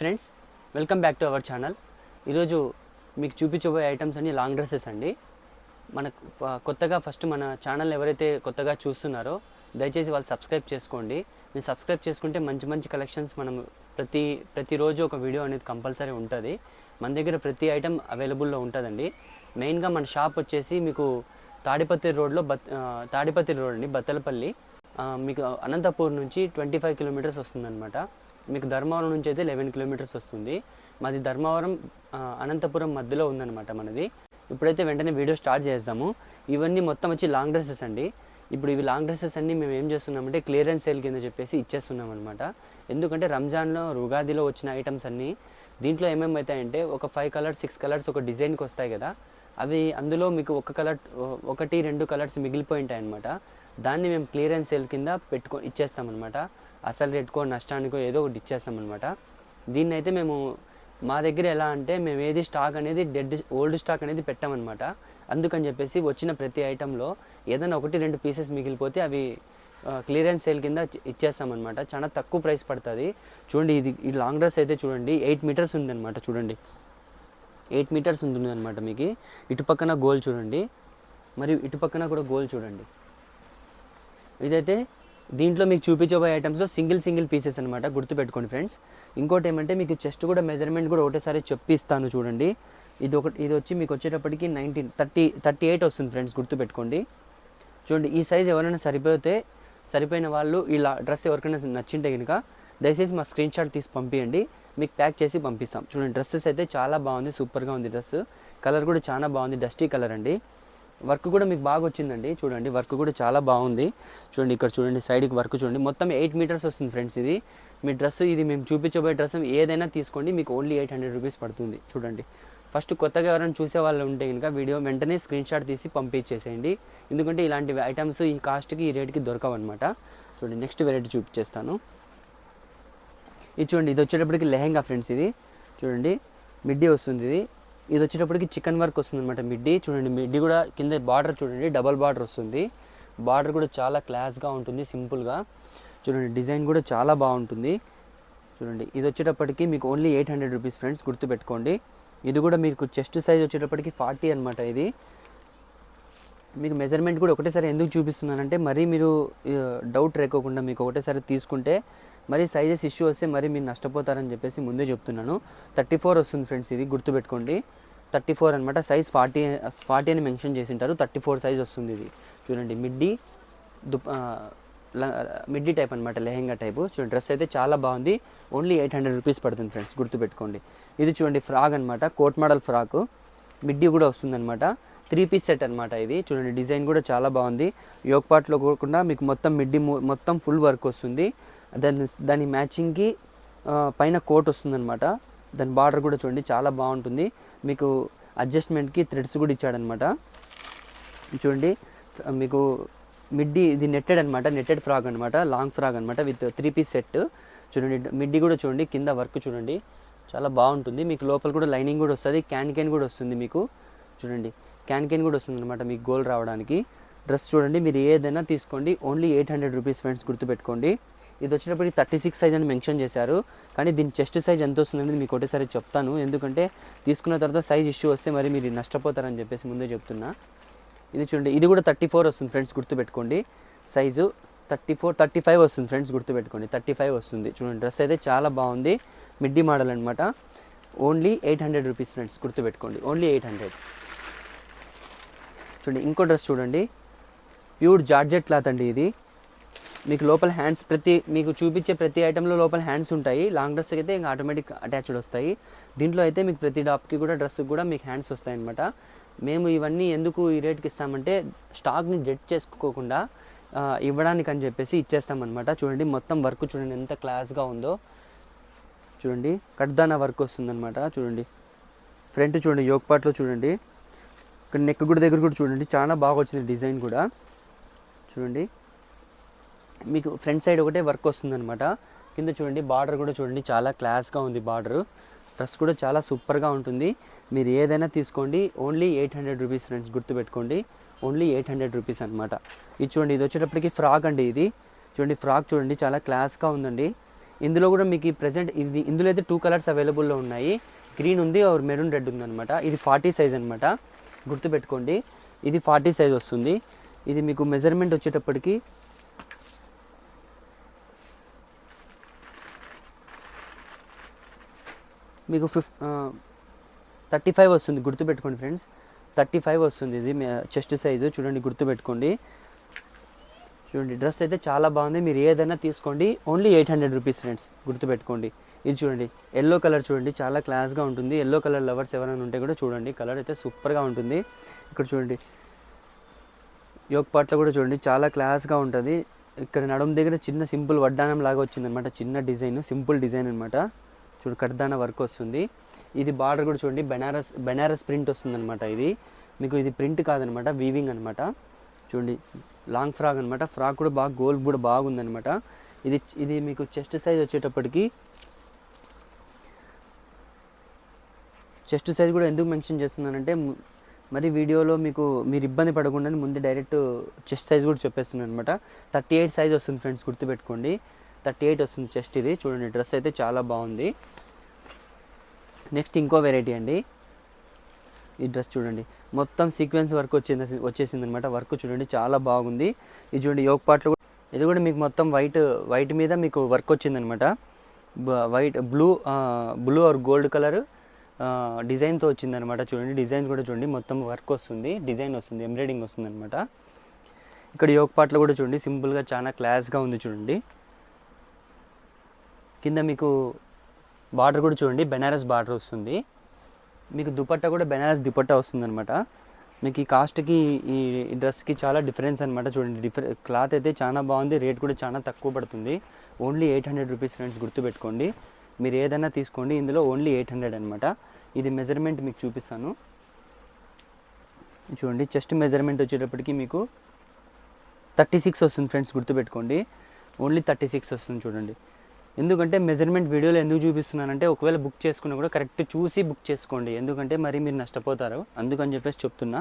Friends, welcome back to our channel. ఈరోజు మీకు చూపించబోయే ఐటమ్స్ అన్ని లాంగ్ డ్రెస్సెస్ అండి. మనకు కొత్తగా ఫస్ట్ మన ఛానల్ ఎవరైతే కొత్తగా చూస్తున్నారో దయచేసి వాళ్ళు సబ్స్క్రైబ్ చేసుకోండి. మీరు సబ్స్క్రైబ్ చేసుకుంటే మంచి మంచి కలెక్షన్స్ మనం ప్రతిరోజు ఒక వీడియో అనేది కంపల్సరీ ఉంటుంది. మన దగ్గర ప్రతి ఐటమ్ అవైలబుల్లో ఉంటుందండి. మెయిన్గా మన షాప్ వచ్చేసి మీకు తాడిపత్రి రోడ్లో తాడిపత్రి రోడ్ అండి, బత్తలపల్లి. మీకు అనంతపూర్ నుంచి 25 కిలోమీటర్స్ వస్తుందన్నమాట. మీకు ధర్మవరం నుంచి అయితే 11 కిలోమీటర్స్ వస్తుంది. మాది ధర్మవరం అనంతపురం మధ్యలో ఉందన్నమాట మనది. ఇప్పుడైతే వెంటనే వీడియో స్టార్ట్ చేద్దాము. ఇవన్నీ మొత్తం వచ్చి లాంగ్ డ్రెస్సెస్ అండి. ఇప్పుడు ఇవి లాంగ్ డ్రెస్సెస్ అన్నీ మేము ఏం చేస్తున్నామంటే క్లియరెన్స్ సేల్ కింద చెప్పేసి ఇచ్చేస్తున్నాం అనమాట. ఎందుకంటే రంజాన్లో ఉగాదిలో వచ్చిన ఐటమ్స్ అన్నీ దీంట్లో ఏమేమి అవుతాయంటే ఒక 5 కలర్స్ 6 కలర్స్ ఒక డిజైన్కి వస్తాయి కదా, అవి అందులో మీకు ఒకటి 2 కలర్స్ మిగిలిపోయి ఉంటాయి అనమాట. దాన్ని మేము క్లియరెన్స్ సేల్ కింద ఇచ్చేస్తామన్నమాట. అసలు రేటుకో నష్టానికో ఏదో ఒకటి ఇచ్చేస్తామన్నమాట. దీన్ని అయితే మేము మా దగ్గర ఎలా అంటే మేము ఏది స్టాక్ అనేది ఓల్డ్ స్టాక్ అనేది పెట్టామన్నమాట. అందుకని చెప్పేసి వచ్చిన ప్రతి ఐటెంలో ఏదైనా 1-2 పీసెస్ మిగిలిపోతే అవి క్లియరెన్స్ సేల్ కింద ఇచ్చేస్తామన్నమాట. చాలా తక్కువ ప్రైస్ పడుతుంది. చూడండి, ఈ లాంగ్ డ్రెస్ అయితే చూడండి 8 మీటర్స్ ఉందన్నమాట. చూడండి 8 మీటర్స్ ఉంటుంది అనమాట. మీకు ఇటు పక్కన గోల్ చూడండి, మరియు ఇటు పక్కన కూడా గోల్ చూడండి. ఇదైతే దీంట్లో మీకు చూపించబోయే ఐటమ్స్లో సింగిల్ పీసెస్ అనమాట, గుర్తుపెట్టుకోండి ఫ్రెండ్స్. ఇంకోటి ఏమంటే మీకు చెస్ట్ కూడా మెజర్మెంట్ కూడా ఒకటేసారి చెప్పిస్తాను చూడండి. ఇది వచ్చి మీకు వచ్చేటప్పటికి 38 వస్తుంది ఫ్రెండ్స్, గుర్తుపెట్టుకోండి. చూడండి, ఈ సైజ్ ఎవరైనా సరిపోయిన వాళ్ళు ఈ డ్రెస్ ఎవరికైనా నచ్చింటే కనుక దయచేసి మా స్క్రీన్ షాట్ తీసి పంపించండి, మీకు ప్యాక్ చేసి పంపిస్తాం. చూడండి, డ్రెస్సెస్ అయితే చాలా బాగుంది, సూపర్గా ఉంది డ్రెస్. కలర్ కూడా చాలా బాగుంది, డస్టీ కలర్ అండి. వర్క్ కూడా మీకు బాగా వచ్చిందండి. చూడండి, వర్క్ కూడా చాలా బాగుంది. చూడండి, ఇక్కడ చూడండి, సైడ్కి వర్క్ చూడండి. మొత్తం 8 మీటర్స్ వస్తుంది ఫ్రెండ్స్. ఇది మీ డ్రెస్, ఇది మేము చూపించబోయే డ్రెస్ ఏదైనా తీసుకోండి, మీకు ఓన్లీ 800 రూపీస్ పడుతుంది. చూడండి, ఫస్ట్ కొత్తగా ఎవరైనా చూసే వాళ్ళు ఉంటే కనుక వీడియో వెంటనే స్క్రీన్ షాట్ తీసి పంపించేసేయండి. ఎందుకంటే ఇలాంటి ఐటమ్స్ ఈ కాస్ట్కి ఈ రేట్కి దొరకవు అనమాట. చూడండి, నెక్స్ట్ వెరైటీ చూపించేస్తాను. ఇది చూడండి, ఇది వచ్చేటప్పటికి లెహెంగా ఫ్రెండ్స్. ఇది చూడండి, మిడ్డీ వస్తుంది. ఇది వచ్చేటప్పటికి చికెన్ వర్క్ వస్తుంది అనమాట మిడ్డీ. చూడండి, మిడ్డీ కూడా కింద బార్డర్ చూడండి, డబల్ బార్డర్ వస్తుంది. బార్డర్ కూడా చాలా క్లాస్గా ఉంటుంది, సింపుల్గా. చూడండి, డిజైన్ కూడా చాలా బాగుంటుంది. చూడండి, ఇది వచ్చేటప్పటికి మీకు ఓన్లీ 800 రూపీస్ ఫ్రెండ్స్, గుర్తుపెట్టుకోండి. ఇది కూడా మీకు చెస్ట్ సైజ్ వచ్చేటప్పటికి 40 అనమాట. ఇది మీకు మెజర్మెంట్ కూడా ఒకటేసారి ఎందుకు చూపిస్తున్నానంటే మరీ మీరు డౌట్ రేకోకుండా మీకు ఒకటేసారి తీసుకుంటే మరి సైజెస్ ఇష్యూ వస్తే మరి మీరు నష్టపోతారని చెప్పేసి ముందే చెప్తున్నాను. 34 వస్తుంది ఫ్రెండ్స్, ఇది గుర్తుపెట్టుకోండి. 34 అనమాట. సైజ్ 40 అని మెన్షన్ చేసి ఉంటారు. 34 సైజ్ వస్తుంది ఇది. చూడండి, మిడ్డీ టైప్ అనమాట, లెహెంగా టైపు. చూడండి, డ్రెస్ అయితే చాలా బాగుంది. ఓన్లీ 800 రూపీస్ పడుతుంది ఫ్రెండ్స్, గుర్తుపెట్టుకోండి. ఇది చూడండి, ఫ్రాక్ అనమాట, కోట్ మోడల్ ఫ్రాక్. మిడ్డీ కూడా వస్తుంది అనమాట. 3 పీస్ సెట్ అనమాట ఇది. చూడండి, డిజైన్ కూడా చాలా బాగుంది. యోక్ పార్ట్లో కూడా మీకు మొత్తం మిడ్డీ మొత్తం ఫుల్ వర్క్ వస్తుంది. దాని మ్యాచింగ్కి పైన కోట్ వస్తుందన్నమాట. దాని బార్డర్ కూడా చూడండి చాలా బాగుంటుంది. మీకు అడ్జస్ట్మెంట్కి థ్రెడ్స్ కూడా ఇచ్చాడనమాట. చూడండి, మీకు మిడ్డీ ఇది నెట్టెడ్ అనమాట, నెట్టెడ్ ఫ్రాక్ అనమాట, లాంగ్ ఫ్రాక్ అనమాట విత్ 3 పీస్ సెట్. చూడండి, మిడ్డీ కూడా చూడండి, కింద వర్క్ చూడండి చాలా బాగుంటుంది. మీకు లోపల కూడా లైనింగ్ కూడా వస్తుంది, క్యాన్ కూడా వస్తుంది మీకు. చూడండి, క్యాన్ కూడా వస్తుంది అనమాట మీకు గోల్ రావడానికి. డ్రెస్ చూడండి, మీరు ఏదైనా తీసుకోండి, ఓన్లీ 800 రూపీస్ ఫ్రెండ్స్, గుర్తుపెట్టుకోండి. ఇది వచ్చేటప్పటికి 36 సైజ్ అని మెన్షన్ చేశారు, కానీ దీని చెస్ట్ సైజ్ ఎంత వస్తుందనేది మీకు ఒకటేసారి చెప్తాను. ఎందుకంటే తీసుకున్న తర్వాత సైజ్ ఇష్యూ వస్తే మరి మీరు నష్టపోతారని చెప్పేసి ముందే చెప్తున్నా. ఇది చూడండి, ఇది కూడా 34 వస్తుంది ఫ్రెండ్స్, గుర్తుపెట్టుకోండి. సైజు 35 వస్తుంది ఫ్రెండ్స్, గుర్తుపెట్టుకోండి. 35 వస్తుంది. చూడండి, డ్రెస్ అయితే చాలా బాగుంది, మిడ్డీ మోడల్ అనమాట. ఓన్లీ 800 రూపీస్ ఫ్రెండ్స్, గుర్తుపెట్టుకోండి. ఓన్లీ 800. చూడండి, ఇంకో డ్రెస్ చూడండి, ప్యూర్ జార్జెట్ క్లాత్ అండి ఇది. మీకు లోపల హ్యాండ్స్ మీకు చూపించే ప్రతి ఐటెంలో లోపల హ్యాండ్స్ ఉంటాయి. లాంగ్ డ్రెస్కి అయితే ఇంకా ఆటోమేటిక్ అటాచ్డ్ వస్తాయి. దీంట్లో అయితే మీకు ప్రతి టాప్కి కూడా డ్రెస్కి కూడా మీకు హ్యాండ్స్ వస్తాయి అనమాట. మేము ఇవన్నీ ఎందుకు ఈ రేట్కి ఇస్తామంటే స్టాక్ని డెడ్ చేసుకోకుండా ఇవ్వడానికి అని చెప్పేసి ఇచ్చేస్తామన్నమాట. చూడండి, మొత్తం వర్క్ చూడండి ఎంత క్లాస్గా ఉందో. చూడండి, కట్దానా వర్క్ వస్తుందన్నమాట. చూడండి, ఫ్రంట్ చూడండి, యోక్ పార్ట్లో చూడండి, ఇక్కడ నెక్ కూడా దగ్గర కూడా చూడండి చాలా బాగా వచ్చింది డిజైన్ కూడా. చూడండి, మీకు ఫ్రంట్ సైడ్ ఒకటే వర్క్ వస్తుందన్నమాట. కింద చూడండి, బార్డర్ కూడా చూడండి చాలా క్లాస్గా ఉంది బార్డర్. డ్రెస్ కూడా చాలా సూపర్గా ఉంటుంది. మీరు ఏదైనా తీసుకోండి, ఓన్లీ 800 రూపీస్ ఫ్రెండ్స్, గుర్తుపెట్టుకోండి. ఓన్లీ 800 రూపీస్ అనమాట. ఇది చూడండి, ఇది వచ్చేటప్పటికి ఫ్రాక్ అండి. ఇది చూడండి, ఫ్రాక్ చూడండి చాలా క్లాస్గా ఉందండి. ఇందులో కూడా మీకు ప్రెజెంట్ ఇందులో అయితే 2 కలర్స్ అవైలబుల్లో ఉన్నాయి. గ్రీన్ ఉంది ఆర్ మెరూన్ రెడ్ ఉందన్నమాట. ఇది 40 సైజ్ అనమాట, గుర్తుపెట్టుకోండి. ఇది 40 సైజ్ వస్తుంది. ఇది మీకు మెజర్మెంట్ వచ్చేటప్పటికి మీకు 35 వస్తుంది, గుర్తుపెట్టుకోండి ఫ్రెండ్స్. 35 వస్తుంది ఇది చెస్ట్ సైజు. చూడండి, గుర్తుపెట్టుకోండి. చూడండి, డ్రెస్ అయితే చాలా బాగుంది. మీరు ఏదైనా తీసుకోండి, ఓన్లీ 800 రూపీస్ ఫ్రెండ్స్, గుర్తుపెట్టుకోండి. ఇది చూడండి, ఎల్లో కలర్ చూడండి, చాలా క్లాస్గా ఉంటుంది. ఎల్లో కలర్ లవర్స్ ఎవరైనా ఉంటే కూడా చూడండి, కలర్ అయితే సూపర్గా ఉంటుంది. ఇక్కడ చూడండి, యోక్ పార్ట్లో కూడా చూడండి, చాలా క్లాస్గా ఉంటుంది. ఇక్కడ నడుము దగ్గర చిన్న సింపుల్ వడ్డానం లాగా వచ్చిందనమాట, చిన్న డిజైన్, సింపుల్ డిజైన్ అనమాట. చూడు, కడ్దాన వర్క్ వస్తుంది. ఇది బార్డర్ కూడా చూడండి, బెనారస్ ప్రింట్ వస్తుంది అనమాట. ఇది మీకు ఇది ప్రింట్ కాదనమాట, వీవింగ్ అనమాట. చూడండి, లాంగ్ ఫ్రాక్ అనమాట. ఫ్రాక్ కూడా బాగా గోల్ కూడా బాగుందనమాట. ఇది మీకు చెస్ట్ సైజ్ వచ్చేటప్పటికి, చెస్ట్ సైజ్ కూడా ఎందుకు మెన్షన్ చేస్తున్నానంటే, మరి వీడియోలో మీరు ఇబ్బంది పడకుండా ముందు డైరెక్ట్ చెస్ట్ సైజ్ కూడా చెప్పేస్తున్నాను అనమాట. 38 సైజ్ వస్తుంది ఫ్రెండ్స్, గుర్తుపెట్టుకోండి. 38 వస్తుంది చెస్ట్. ఇది చూడండి, డ్రెస్ అయితే చాలా బాగుంది. నెక్స్ట్ ఇంకో వెరైటీ అండి. ఈ డ్రెస్ చూడండి, మొత్తం సీక్వెన్స్ వర్క్ వచ్చేసింది అనమాట. వర్క్ చూడండి, చాలా బాగుంది. ఇది చూడండి, యోక్ పార్ట్లో ఇది కూడా మీకు మొత్తం వైట్ మీద మీకు వర్క్ వచ్చిందనమాట. బ్లూ ఆర్ గోల్డ్ కలర్ డిజైన్తో వచ్చిందనమాట. చూడండి, డిజైన్ కూడా చూడండి, మొత్తం వర్క్ వస్తుంది, డిజైన్ వస్తుంది, ఎంబ్రాయిడింగ్ వస్తుంది అనమాట. ఇక్కడ యోక్ పార్ట్లో కూడా చూడండి, సింపుల్గా చాలా క్లాస్గా ఉంది. చూడండి, కింద మీకు బార్డర్ కూడా చూడండి, బెనారస్ బార్డర్ వస్తుంది. మీకు దుపట్టా కూడా బెనారస్ దుపట్టా వస్తుంది అనమాట. మీకు ఈ కాస్ట్కి ఈ డ్రెస్కి చాలా డిఫరెన్స్ అనమాట. చూడండి, క్లాత్ అయితే చాలా బాగుంది, రేట్ కూడా చాలా తక్కువ పడుతుంది. ఓన్లీ 800 రూపీస్ ఫ్రెండ్స్, గుర్తుపెట్టుకోండి. మీరు ఏదైనా తీసుకోండి, ఇందులో ఓన్లీ 800 అనమాట. ఇది మెజర్మెంట్ మీకు చూపిస్తాను. చూడండి, చెస్ట్ మెజర్మెంట్ వచ్చేటప్పటికి మీకు 36 వస్తుంది ఫ్రెండ్స్, గుర్తుపెట్టుకోండి. ఓన్లీ 36 వస్తుంది. చూడండి, ఎందుకంటే మెజర్మెంట్ వీడియోలో ఎందుకు చూపిస్తున్నానంటే, ఒకవేళ బుక్ చేసుకున్నా కూడా కరెక్ట్ చూసి బుక్ చేసుకోండి, ఎందుకంటే మరి మీరు నష్టపోతారు, అందుకని చెప్పేసి చెప్తున్నా.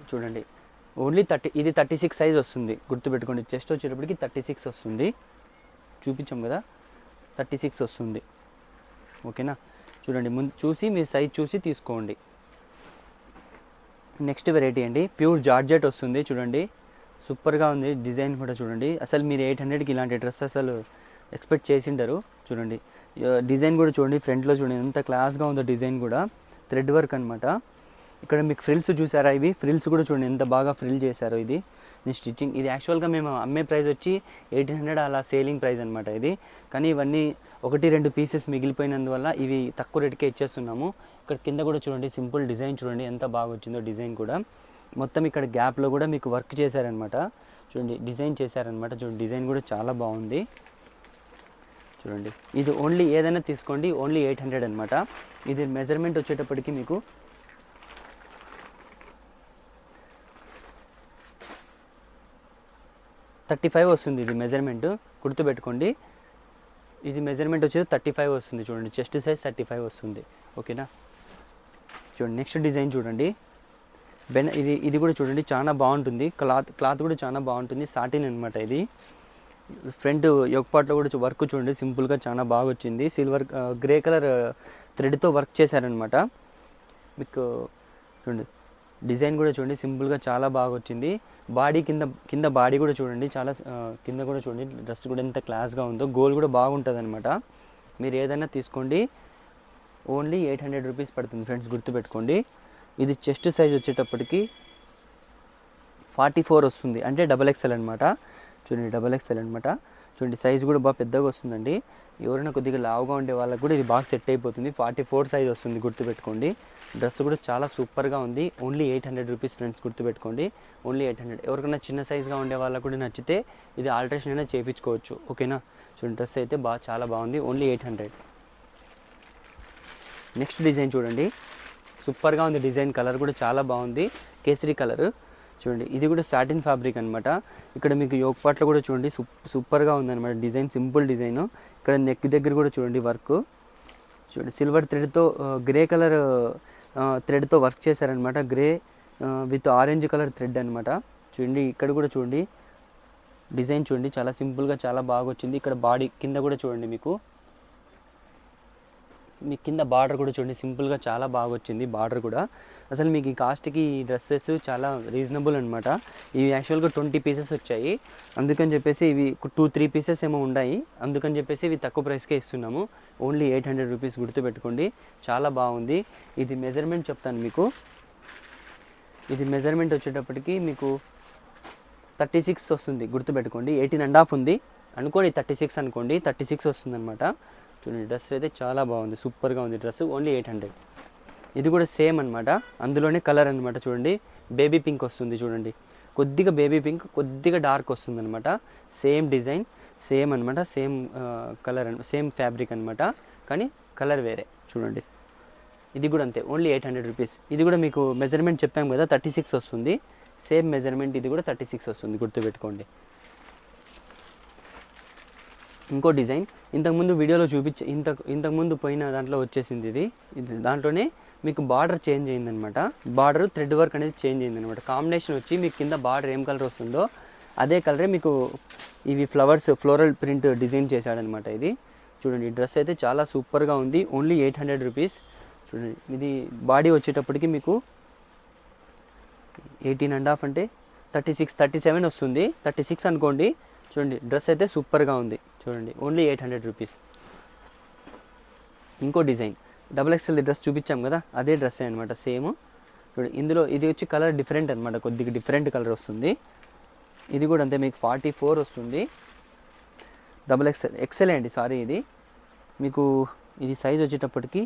చూడండి, ఓన్లీ ఇది 36 సైజ్ వస్తుంది, గుర్తుపెట్టుకోండి. చెస్ట్ వచ్చేటప్పటికి 36 వస్తుంది, చూపించాం కదా, 36 వస్తుంది. ఓకేనా? చూడండి, ముందు చూసి మీ సైజ్ చూసి తీసుకోండి. నెక్స్ట్ వెరైటీ అండి, ప్యూర్ జార్జెట్ వస్తుంది. చూడండి, సూపర్గా ఉంది, డిజైన్ కూడా చూడండి. అసలు మీరు 800కి ఇలాంటి డ్రెస్ అసలు ఎక్స్పెక్ట్ చేసింటారు. చూడండి, డిజైన్ కూడా చూడండి, ఫ్రంట్లో చూడండి ఎంత క్లాస్గా ఉందో. డిజైన్ కూడా థ్రెడ్ వర్క్ అనమాట. ఇక్కడ మీకు ఫ్రిల్స్ చూసారా, ఇవి ఫ్రిల్స్ కూడా చూడండి ఎంత బాగా ఫ్రిల్ చేశారో. ఇది స్టిచ్చింగ్, ఇది యాక్చువల్గా మేము అమ్మే ప్రైస్ వచ్చి 1800 అలా సేలింగ్ ప్రైస్ అనమాట ఇది. కానీ ఇవన్నీ 1-2 పీసెస్ మిగిలిపోయినందువల్ల ఇవి తక్కువ రేటుకే ఇచ్చేస్తున్నాము. ఇక్కడ కింద కూడా చూడండి, సింపుల్ డిజైన్ చూడండి ఎంత బాగా వచ్చిందో. డిజైన్ కూడా మొత్తం ఇక్కడ గ్యాప్లో కూడా మీకు వర్క్ చేశారనమాట. చూడండి, డిజైన్ చేశారనమాట. చూడండి, డిజైన్ కూడా చాలా బాగుంది. చూడండి, ఇది ఓన్లీ ఏదైనా తీసుకోండి, ఓన్లీ 800 అనమాట. ఇది మెజర్మెంట్ వచ్చేటప్పటికి మీకు 35 వస్తుంది. ఇది మెజర్మెంట్ గుర్తుపెట్టుకోండి. ఇది మెజర్మెంట్ వచ్చేది 35 వస్తుంది. చూడండి, చెస్ట్ సైజ్ 35 వస్తుంది. ఓకేనా? చూడండి, నెక్స్ట్ డిజైన్ చూడండి. ఇది కూడా చూడండి, చాలా బాగుంటుంది. క్లాత్ కూడా చాలా బాగుంటుంది. సాటిన్ అనమాట. ఇది ఫ్రంట్ యోక్ పార్ట్లో కూడా వర్క్ చూడండి, సింపుల్గా చాలా బాగా వచ్చింది. సిల్వర్ గ్రే కలర్ థ్రెడ్తో వర్క్ చేశారనమాట. మీకు చూడండి, డిజైన్ కూడా చూడండి, సింపుల్గా చాలా బాగా వచ్చింది. బాడీ కింద బాడీ కూడా చూడండి, చాలా కింద కూడా చూడండి, డ్రెస్ కూడా ఎంత క్లాస్గా ఉందో. గోల్ కూడా బాగుంటుంది అనమాట. మీరు ఏదైనా తీసుకోండి, ఓన్లీ 800 రూపీస్ పడుతుంది ఫ్రెండ్స్, గుర్తుపెట్టుకోండి. ఇది చెస్ట్ సైజ్ వచ్చేటప్పటికి 44 వస్తుంది, అంటే XXL అనమాట. చూడండి, XXL అనమాట. చూడండి, సైజ్ కూడా బాగా పెద్దగా వస్తుందండి. ఎవరైనా కొద్దిగా లావుగా ఉండే వాళ్ళకి కూడా ఇది బాగా సెట్ అయిపోతుంది. 44 సైజ్ వస్తుంది, గుర్తుపెట్టుకోండి. డ్రెస్ కూడా చాలా సూపర్గా ఉంది. ఓన్లీ 800 రూపీస్ ఫ్రెండ్స్, గుర్తుపెట్టుకోండి. ఓన్లీ 800. ఎవరికైనా చిన్న సైజ్గా ఉండే వాళ్ళకి కూడా నచ్చితే ఇది ఆల్ట్రేషన్ అయినా చేయించుకోవచ్చు. ఓకేనా? చూడండి, డ్రెస్ అయితే చాలా బాగుంది. ఓన్లీ 800. నెక్స్ట్ డిజైన్ చూడండి, సూపర్గా ఉంది డిజైన్. కలర్ కూడా చాలా బాగుంది, కేసరి కలర్. చూడండి, ఇది కూడా సాటిన్ ఫ్యాబ్రిక్ అనమాట. ఇక్కడ మీకు యోక్ పార్ట్లో కూడా చూడండి, సూపర్గా ఉందన్నమాట డిజైన్, సింపుల్ డిజైన్. ఇక్కడ నెక్ దగ్గర కూడా చూడండి వర్క్. చూడండి, సిల్వర్ థ్రెడ్తో గ్రే కలర్ థ్రెడ్తో వర్క్ చేశారనమాట. Grey with orange colour thread అనమాట. చూడండి, ఇక్కడ కూడా చూడండి, డిజైన్ చూడండి చాలా సింపుల్గా చాలా బాగా వచ్చింది. ఇక్కడ బాడీ కింద కూడా చూడండి, మీకు కింద బార్డర్ కూడా చూడండి సింపుల్గా చాలా బాగా వచ్చింది బార్డర్ కూడా. అసలు మీకు ఈ కాస్ట్కి ఈ డ్రెస్సెస్ చాలా రీజనబుల్ అనమాట. ఇవి యాక్చువల్గా 20 పీసెస్ వచ్చాయి, అందుకని చెప్పేసి ఇవి 2-3 పీసెస్ ఏమో ఉన్నాయి, అందుకని చెప్పేసి ఇవి తక్కువ ప్రైస్కే ఇస్తున్నాము. ఓన్లీ 800 రూపీస్, గుర్తుపెట్టుకోండి. చాలా బాగుంది. ఇది మెజర్మెంట్ చెప్తాను మీకు. ఇది మెజర్మెంట్ వచ్చేటప్పటికి మీకు 36 వస్తుంది, గుర్తుపెట్టుకోండి. 18.5 ఉంది అనుకోండి, 36 అనుకోండి, 36 వస్తుంది అనమాట. చూడండి డ్రెస్ అయితే చాలా బాగుంది, సూపర్గా ఉంది డ్రెస్. ఓన్లీ 800. ఇది కూడా సేమ్ అనమాట, అందులోనే కలర్ అనమాట. చూడండి బేబీ పింక్ వస్తుంది, చూడండి కొద్దిగా బేబీ పింక్, కొద్దిగా డార్క్ వస్తుంది అనమాట. సేమ్ డిజైన్, సేమ్ అనమాట, సేమ్ కలర్, సేమ్ ఫ్యాబ్రిక్ అనమాట, కానీ కలర్ వేరే. చూడండి ఇది కూడా అంతే, ఓన్లీ 800 రూపీస్. ఇది కూడా మీకు మెజర్మెంట్ చెప్పాము కదా, 36 వస్తుంది. సేమ్ మెజర్మెంట్ ఇది కూడా 36 వస్తుంది, గుర్తుపెట్టుకోండి. ఇంకో డిజైన్ ఇంతకుముందు వీడియోలో ఇంతకుముందు పోయిన దాంట్లో వచ్చేసింది ఇది దాంట్లోనే మీకు బార్డర్ చేంజ్ అయిందనమాట. బార్డర్ థ్రెడ్ వర్క్ అనేది చేంజ్ అయిందనమాట. కాంబినేషన్ వచ్చి మీకు కింద బార్డర్ ఏం కలర్ వస్తుందో అదే కలరే మీకు ఇవి ఫ్లవర్స్ ఫ్లోరల్ ప్రింట్ డిజైన్ చేశాడనమాట. ఇది చూడండి డ్రెస్ అయితే చాలా సూపర్గా ఉంది. Only 800 rupees. చూడండి ఇది బాడీ వచ్చేటప్పటికి మీకు 18.5 అంటే 37 వస్తుంది, 36 అనుకోండి. చూడండి డ్రెస్ అయితే సూపర్గా ఉంది. చూడండి ఓన్లీ 800 రూపీస్. ఇంకో డిజైన్ XXL డ్రెస్ చూపించాం కదా, అదే డ్రెస్ అనమాట, సేమ్. చూడండి ఇందులో ఇది వచ్చి కలర్ డిఫరెంట్ అనమాట, కొద్దిగా డిఫరెంట్ కలర్ వస్తుంది. ఇది కూడా అంతే, మీకు 44 వస్తుంది. XXL అండి, సారీ. ఇది మీకు ఇది సైజ్ వచ్చేటప్పటికి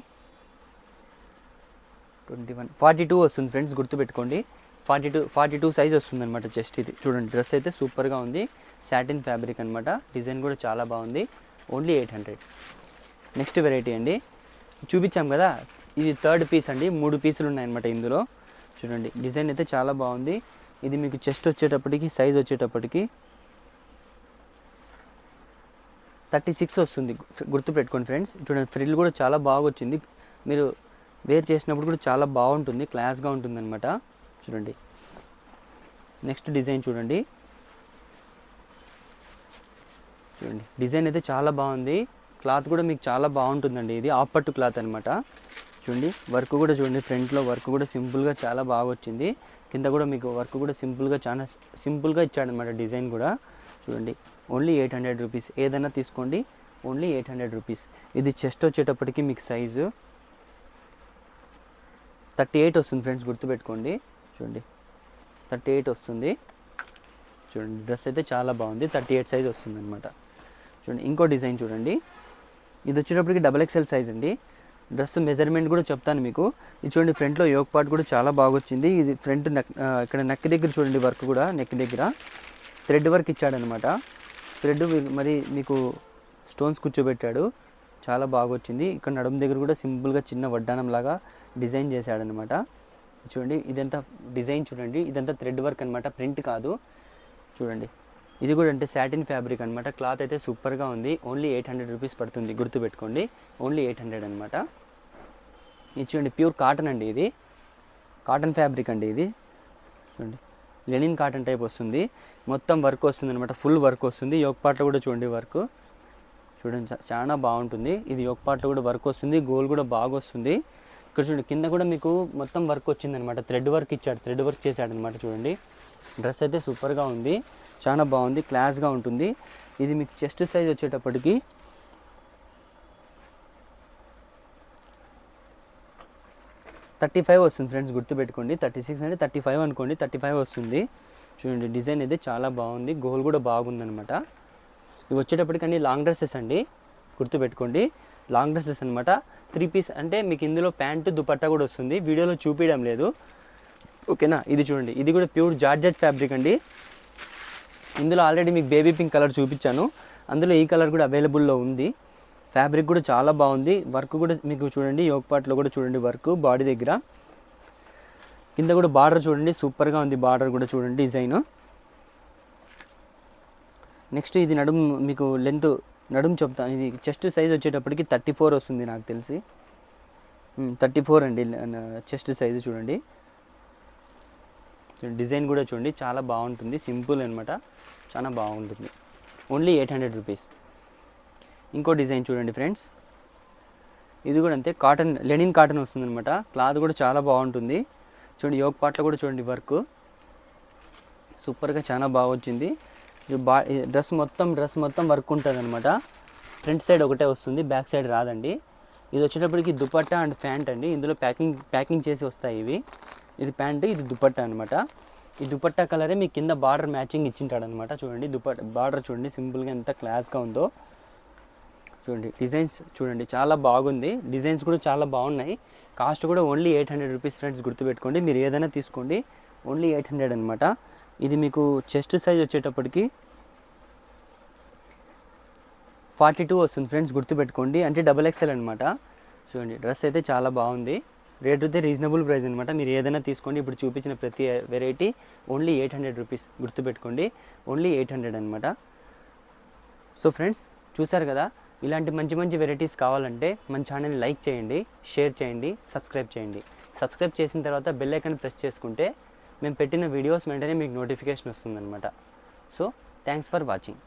42 వస్తుంది ఫ్రెండ్స్, గుర్తుపెట్టుకోండి. 42 సైజ్ వస్తుంది అనమాట జస్ట్. ఇది చూడండి డ్రెస్ అయితే సూపర్గా ఉంది, సాటిన్ ఫ్యాబ్రిక్ అనమాట. డిజైన్ కూడా చాలా బాగుంది. ఓన్లీ 800. నెక్స్ట్ వెరైటీ అండి, చూపించాం కదా, ఇది 3rd పీస్ అండి. 3 పీసులు ఉన్నాయన్నమాట ఇందులో. చూడండి డిజైన్ అయితే చాలా బాగుంది. ఇది మీకు చెస్ట్ వచ్చేటప్పటికి, సైజ్ వచ్చేటప్పటికి 36 వస్తుంది, గుర్తుపెట్టుకోండి ఫ్రెండ్స్. చూడండి ఫ్రిల్ కూడా చాలా బాగా వచ్చింది, మీరు వేర్ చేసినప్పుడు కూడా చాలా బాగుంటుంది, క్లాస్గా ఉంటుంది అనమాట. చూడండి నెక్స్ట్ డిజైన్ చూడండి. చూడండి డిజైన్ అయితే చాలా బాగుంది, క్లాత్ కూడా మీకు చాలా బాగుంటుందండి. ఇది ఆపట్టు క్లాత్ అనమాట. చూడండి వర్క్ కూడా చూడండి, ఫ్రంట్లో వర్క్ కూడా సింపుల్గా చాలా బాగా వచ్చింది. కింద కూడా మీకు వర్క్ కూడా సింపుల్గా, చాలా సింపుల్గా ఇచ్చాడనమాట డిజైన్ కూడా. చూడండి ఓన్లీ 800 రూపీస్. ఏదైనా తీసుకోండి, ఓన్లీ 800 రూపీస్. ఇది చెస్ట్ వచ్చేటప్పటికి మీకు సైజు 38 వస్తుంది ఫ్రెండ్స్, గుర్తుపెట్టుకోండి. చూడండి 38 వస్తుంది. చూడండి డ్రెస్ అయితే చాలా బాగుంది, 38 సైజ్ వస్తుంది అనమాట. చూడండి ఇంకో డిజైన్ చూడండి. ఇది వచ్చేటప్పటికి XXL సైజ్ అండి. డ్రెస్ మెజర్మెంట్ కూడా చెప్తాను మీకు. ఇది చూడండి ఫ్రంట్లో యోక్ పార్ట్ కూడా చాలా బాగా వచ్చింది. ఇది ఫ్రంట్ ఇక్కడ నెక్ దగ్గర చూడండి, వర్క్ కూడా నెక్ దగ్గర థ్రెడ్ వర్క్ ఇచ్చాడనమాట. థ్రెడ్ మరి మీకు స్టోన్స్ కూర్చోబెట్టాడు, చాలా బాగా వచ్చింది. ఇక్కడ నడుము దగ్గర కూడా సింపుల్గా చిన్న వడ్డానం లాగా డిజైన్ చేశాడనమాట. చూడండి ఇదంతా డిజైన్ చూడండి, ఇదంతా థ్రెడ్ వర్క్ అనమాట, ప్రింట్ కాదు. చూడండి ఇది కూడా అంటే సాటిన్ ఫ్యాబ్రిక్ అనమాట. క్లాత్ అయితే సూపర్గా ఉంది. ఓన్లీ 800 రూపీస్ పడుతుంది, గుర్తుపెట్టుకోండి. ఓన్లీ 800 అనమాట. ఇది చూడండి ప్యూర్ కాటన్ అండి, ఇది కాటన్ ఫ్యాబ్రిక్ అండి. ఇది చూడండి లెనిన్ కాటన్ టైప్ వస్తుంది, మొత్తం వర్క్ వస్తుంది అనమాట, ఫుల్ వర్క్ వస్తుంది. యోక్ పార్ట్లో కూడా చూడండి వర్క్ చూడండి చాలా బాగుంటుంది. ఇది యోక్ పార్ట్లో కూడా వర్క్ వస్తుంది, గోల్ కూడా బాగా వస్తుంది. ఇక్కడ చూడండి కింద కూడా మీకు మొత్తం వర్క్ వచ్చిందనమాట, థ్రెడ్ వర్క్ ఇచ్చాడు, థ్రెడ్ వర్క్ చేశాడనమాట. చూడండి డ్రెస్ అయితే సూపర్గా ఉంది, చాలా బాగుంది, క్లాస్గా ఉంటుంది. ఇది మీకు చెస్ట్ సైజ్ వచ్చేటప్పటికి 35 వస్తుంది ఫ్రెండ్స్, గుర్తుపెట్టుకోండి. 36 అంటే 35 అనుకోండి, 35 వస్తుంది. చూడండి డిజైన్ అయితే చాలా బాగుంది, గోల్ కూడా బాగుందనమాట. ఇవి వచ్చేటప్పటికి అన్ని లాంగ్ డ్రెస్సెస్ అండి, గుర్తుపెట్టుకోండి. లాంగ్ డ్రెస్సెస్ అనమాట. 3 పీస్ అంటే మీకు ఇందులో ప్యాంటు దుపట్టా కూడా వస్తుంది, వీడియోలో చూపించడం లేదు, ఓకేనా. ఇది చూడండి, ఇది కూడా ప్యూర్ జార్జెట్ ఫ్యాబ్రిక్ అండి. ఇందులో ఆల్రెడీ మీకు బేబీ పింక్ కలర్ చూపించాను, అందులో ఈ కలర్ కూడా అవైలబుల్లో ఉంది. ఫ్యాబ్రిక్ కూడా చాలా బాగుంది, వర్క్ కూడా మీకు చూడండి యోక్ పార్ట్లో కూడా చూడండి వర్క్, బాడీ దగ్గర కింద కూడా బార్డర్ చూడండి సూపర్గా ఉంది, బార్డర్ కూడా చూడండి డిజైన్. నెక్స్ట్ ఇది నడుము మీకు లెంత్ నడుము చెప్తాను. ఇది చెస్ట్ సైజ్ వచ్చేటప్పటికి 34 వస్తుంది నాకు తెలిసి, 34 అండి చెస్ట్ సైజు. చూడండి డిజైన్ కూడా చూడండి చాలా బాగుంటుంది, సింపుల్ అనమాట, చాలా బాగుంటుంది. Only 800 rupees. ఇంకో డిజైన్ చూడండి ఫ్రెండ్స్, ఇది కూడా అంతే, కాటన్, లెనిన్ కాటన్ వస్తుంది అనమాట. క్లాత్ కూడా చాలా బాగుంటుంది. చూడండి యోక్ పార్ట్లో కూడా చూడండి వర్క్ సూపర్గా చాలా బాగా వచ్చింది. డ్రెస్ మొత్తం వర్క్ ఉంటుంది అనమాట. ఫ్రంట్ సైడ్ ఒకటే వస్తుంది, బ్యాక్ సైడ్ రాదండి. ఇది వచ్చేటప్పటికి దుపట్టా అండ్ ప్యాంట్ అండి. ఇందులో ప్యాకింగ్ చేసి వస్తాయి ఇవి. ఇది ప్యాంట్, ఇది దుపట్టా అనమాట. ఈ దుపట్టా కలరే మీ కింద బార్డర్ మ్యాచింగ్ ఇచ్చింటాడు అనమాట. చూడండి బార్డర్ చూడండి సింపుల్గా ఎంత క్లాస్గా ఉందో. చూడండి డిజైన్స్ చూడండి చాలా బాగుంది. డిజైన్స్ కూడా చాలా బాగున్నాయి. కాస్ట్ కూడా ఓన్లీ 800 రూపీస్ ఫ్రెండ్స్, గుర్తుపెట్టుకోండి. మీరు ఏదైనా తీసుకోండి, ఓన్లీ 800 అనమాట. ఇది మీకు చెస్ట్ సైజ్ వచ్చేటప్పటికి 42 వస్తుంది ఫ్రెండ్స్, గుర్తుపెట్టుకోండి. అంటే XXL అనమాట. చూడండి డ్రెస్ అయితే చాలా బాగుంది. రేట్ అయితే రీజనబుల్ ప్రైస్ అనమాట. మీరు ఏదైనా తీసుకోండి. ఇప్పుడు చూపించిన ప్రతి వెరైటీ ఓన్లీ 800 రూపీస్, గుర్తుపెట్టుకోండి. ఓన్లీ 800 అనమాట. సో ఫ్రెండ్స్ చూసారు కదా, ఇలాంటి మంచి వెరైటీస్ కావాలంటే మన ఛానల్ని లైక్ చేయండి, షేర్ చేయండి, సబ్స్క్రైబ్ చేయండి. సబ్స్క్రైబ్ చేసిన తర్వాత బెల్ ఐకాన్ ప్రెస్ చేసుకుంటే మేము పెట్టిన వీడియోస్ వెంటనే మీకు నోటిఫికేషన్ వస్తుందన్నమాట. So thanks for watching.